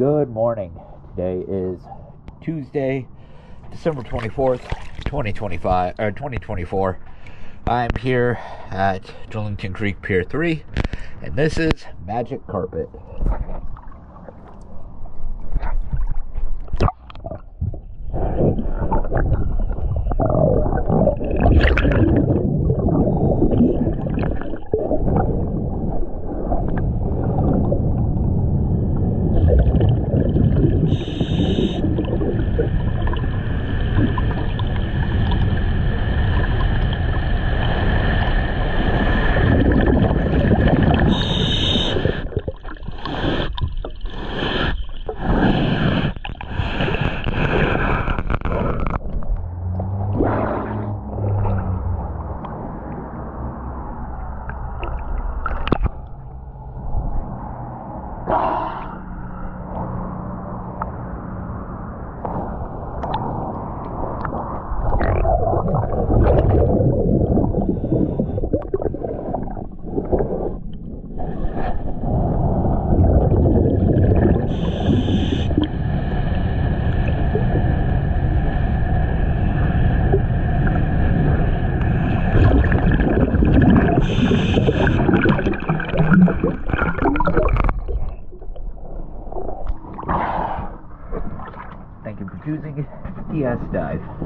Good morning. Today is Tuesday, December 24th, 2024. I'm here at Drillington Creek Pier 3, and this is Majic Carpet. Thank you for choosing TS Dive.